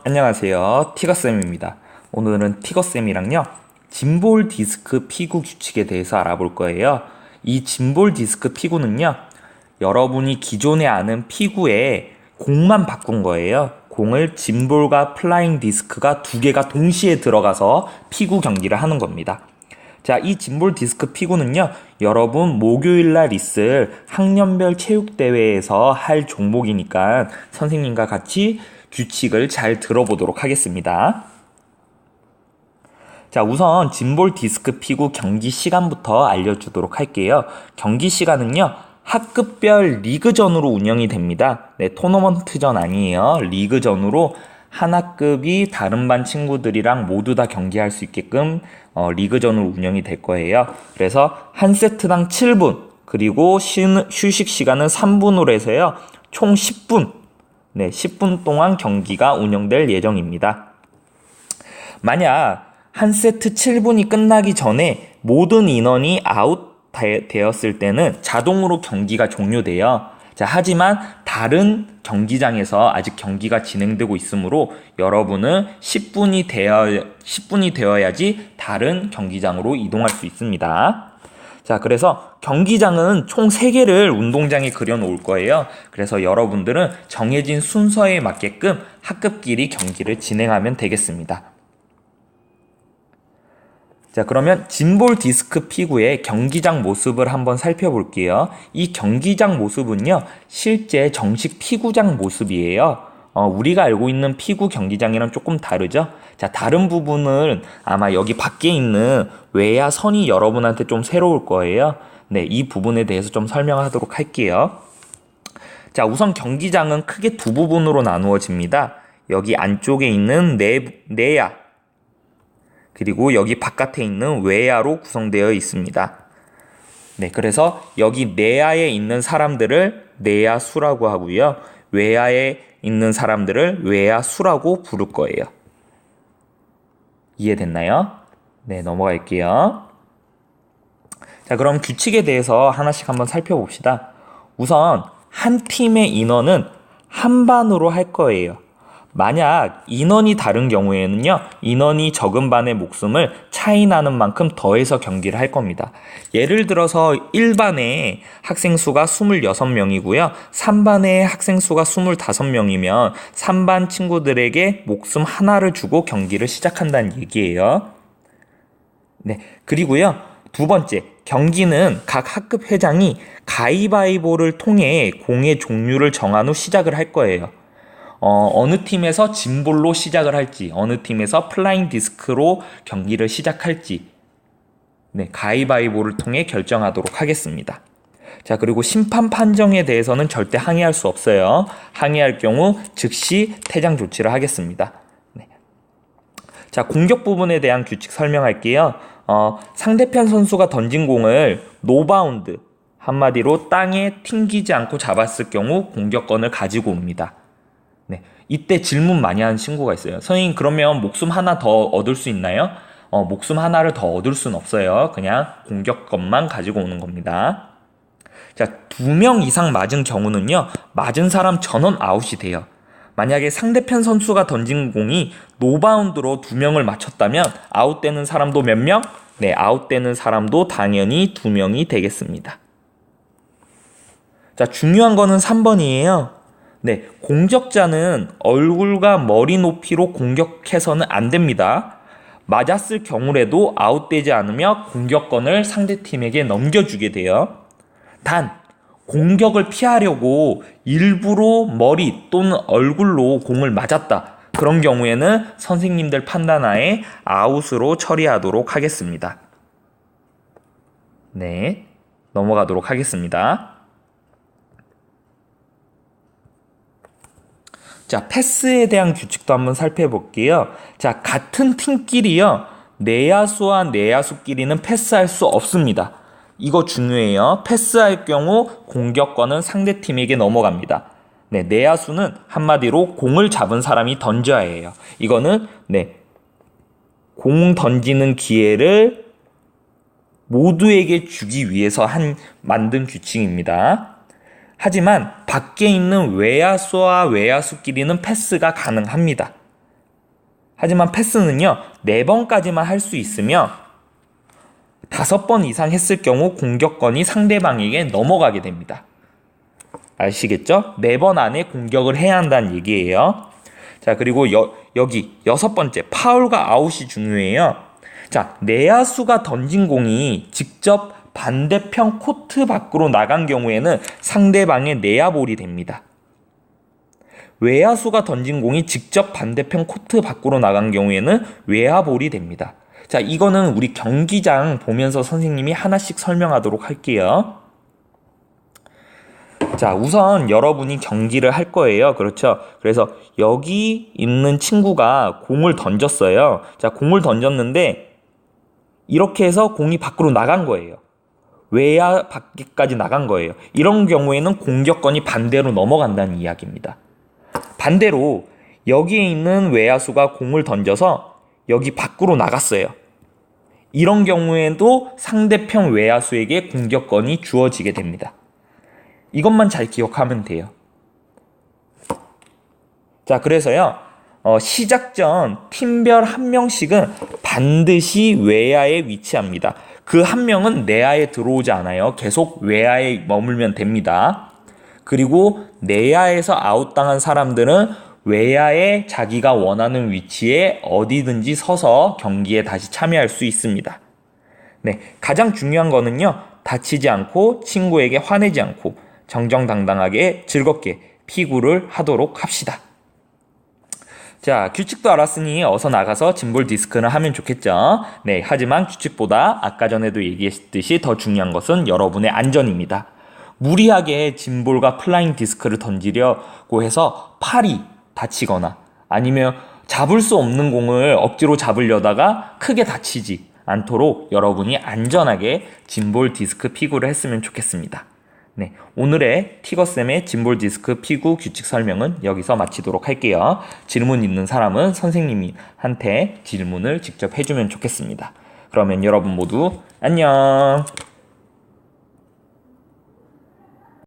안녕하세요. 티거쌤입니다. 오늘은 티거쌤이랑요, 짐볼 디스크 피구 규칙에 대해서 알아볼 거예요. 이 짐볼 디스크 피구는요, 여러분이 기존에 아는 피구에 공만 바꾼 거예요. 공을 짐볼과 플라잉 디스크가 두 개가 동시에 들어가서 피구 경기를 하는 겁니다. 자, 이 짐볼 디스크 피구는요, 여러분 목요일날 있을 학년별 체육대회에서 할 종목이니까 선생님과 같이 규칙을 잘 들어보도록 하겠습니다. 자, 우선 짐볼 디스크 피구 경기 시간부터 알려주도록 할게요. 경기 시간은요, 학급별 리그전으로 운영이 됩니다. 네, 토너먼트전 아니에요. 리그전으로 한 학급이 다른 반 친구들이랑 모두 다 경기할 수 있게끔 리그전으로 운영이 될 거예요. 그래서 한 세트당 7분, 그리고 휴식 시간은 3분으로 해서요, 총 10분, 네, 10분 동안 경기가 운영될 예정입니다. 만약 한 세트 7분이 끝나기 전에 모든 인원이 아웃되었을 때는 자동으로 경기가 종료돼요. 자, 하지만 다른 경기장에서 아직 경기가 진행되고 있으므로 여러분은 10분이 되어야지 다른 경기장으로 이동할 수 있습니다. 자, 그래서 경기장은 총 3개를 운동장에 그려놓을 거예요. 그래서 여러분들은 정해진 순서에 맞게끔 학급끼리 경기를 진행하면 되겠습니다. 자, 그러면 짐볼 디스크 피구의 경기장 모습을 한번 살펴볼게요. 이 경기장 모습은요, 실제 정식 피구장 모습이에요. 우리가 알고 있는 피구 경기장이랑 조금 다르죠? 자, 다른 부분은 아마 여기 밖에 있는 외야 선이 여러분한테 좀 새로울 거예요. 네, 이 부분에 대해서 좀 설명하도록 할게요. 자, 우선 경기장은 크게 두 부분으로 나누어집니다. 여기 안쪽에 있는 내야, 그리고 여기 바깥에 있는 외야로 구성되어 있습니다. 네, 그래서 여기 내야에 있는 사람들을 내야수라고 하고요. 외야에 있는 사람들을 외야수라고 부를 거예요. 이해됐나요? 네, 넘어갈게요. 자, 그럼 규칙에 대해서 하나씩 한번 살펴봅시다. 우선 한 팀의 인원은 한 반으로 할 거예요. 만약 인원이 다른 경우에는요, 인원이 적은 반의 목숨을 차이 나는 만큼 더해서 경기를 할 겁니다. 예를 들어서 1반에 학생 수가 26명이고요. 3반에 학생 수가 25명이면 3반 친구들에게 목숨 하나를 주고 경기를 시작한다는 얘기예요. 네, 그리고요, 두 번째, 경기는 각 학급 회장이 가위바위보를 통해 공의 종류를 정한 후 시작을 할 거예요. 어느 팀에서 짐볼로 시작을 할지, 어느 팀에서 플라잉 디스크로 경기를 시작할지, 네, 가위바위보를 통해 결정하도록 하겠습니다. 자, 그리고 심판 판정에 대해서는 절대 항의할 수 없어요. 항의할 경우 즉시 퇴장 조치를 하겠습니다. 네. 자, 공격 부분에 대한 규칙 설명할게요. 상대편 선수가 던진 공을 노바운드, 한마디로 땅에 튕기지 않고 잡았을 경우 공격권을 가지고 옵니다. 네, 이때 질문 많이 하는 친구가 있어요. 선생님, 그러면 목숨 하나 더 얻을 수 있나요? 목숨 하나를 더 얻을 수는 없어요. 그냥 공격권만 가지고 오는 겁니다. 자, 2명 이상 맞은 경우는요, 맞은 사람 전원 아웃이 돼요. 만약에 상대편 선수가 던진 공이 노바운드로 2명을 맞췄다면 아웃되는 사람도 몇 명? 네, 아웃되는 사람도 당연히 2명이 되겠습니다. 자, 중요한 거는 3번이에요. 네, 공격자는 얼굴과 머리 높이로 공격해서는 안 됩니다. 맞았을 경우라도 아웃되지 않으며 공격권을 상대팀에게 넘겨주게 돼요. 단, 공격을 피하려고 일부러 머리 또는 얼굴로 공을 맞았다. 그런 경우에는 선생님들 판단하에 아웃으로 처리하도록 하겠습니다. 네, 넘어가도록 하겠습니다. 자, 패스에 대한 규칙도 한번 살펴볼게요. 자, 같은 팀끼리요, 내야수와 내야수끼리는 패스할 수 없습니다. 이거 중요해요. 패스할 경우 공격권은 상대팀에게 넘어갑니다. 네, 내야수는 한마디로 공을 잡은 사람이 던져야 해요. 이거는 공 던지는 기회를 모두에게 주기 위해서 만든 규칙입니다. 하지만 밖에 있는 외야수와 외야수끼리는 패스가 가능합니다. 하지만 패스는요, 4번까지만 할 수 있으며 5번 이상 했을 경우 공격권이 상대방에게 넘어가게 됩니다. 아시겠죠? 4번 안에 공격을 해야 한다는 얘기예요. 자, 그리고 여기 6번째, 파울과 아웃이 중요해요. 자, 내야수가 던진 공이 직접 반대편 코트 밖으로 나간 경우에는 상대방의 내야볼이 됩니다. 외야수가 던진 공이 직접 반대편 코트 밖으로 나간 경우에는 외야볼이 됩니다. 자, 이거는 우리 경기장 보면서 선생님이 하나씩 설명하도록 할게요. 자, 우선 여러분이 경기를 할 거예요. 그렇죠? 그래서 여기 있는 친구가 공을 던졌어요. 자, 공을 던졌는데 이렇게 해서 공이 밖으로 나간 거예요. 외야 밖까지 나간 거예요. 이런 경우에는 공격권이 반대로 넘어간다는 이야기입니다. 반대로 여기에 있는 외야수가 공을 던져서 여기 밖으로 나갔어요. 이런 경우에도 상대편 외야수에게 공격권이 주어지게 됩니다. 이것만 잘 기억하면 돼요. 자, 그래서요, 시작 전 팀별 한 명씩은 반드시 외야에 위치합니다. 그 한 명은 내야에 들어오지 않아요. 계속 외야에 머물면 됩니다. 그리고 내야에서 아웃당한 사람들은 외야에 자기가 원하는 위치에 어디든지 서서 경기에 다시 참여할 수 있습니다. 네, 가장 중요한 거는요, 다치지 않고 친구에게 화내지 않고 정정당당하게 즐겁게 피구를 하도록 합시다. 자, 규칙도 알았으니 어서 나가서 짐볼 디스크를 하면 좋겠죠. 네, 하지만 규칙보다 아까 전에도 얘기했듯이 더 중요한 것은 여러분의 안전입니다. 무리하게 짐볼과 플라잉 디스크를 던지려고 해서 팔이 다치거나 아니면 잡을 수 없는 공을 억지로 잡으려다가 크게 다치지 않도록 여러분이 안전하게 짐볼 디스크 피구를 했으면 좋겠습니다. 네, 오늘의 티거쌤의 짐볼 디스크 피구 규칙 설명은 여기서 마치도록 할게요. 질문 있는 사람은 선생님한테 질문을 직접 해주면 좋겠습니다. 그러면 여러분 모두 안녕!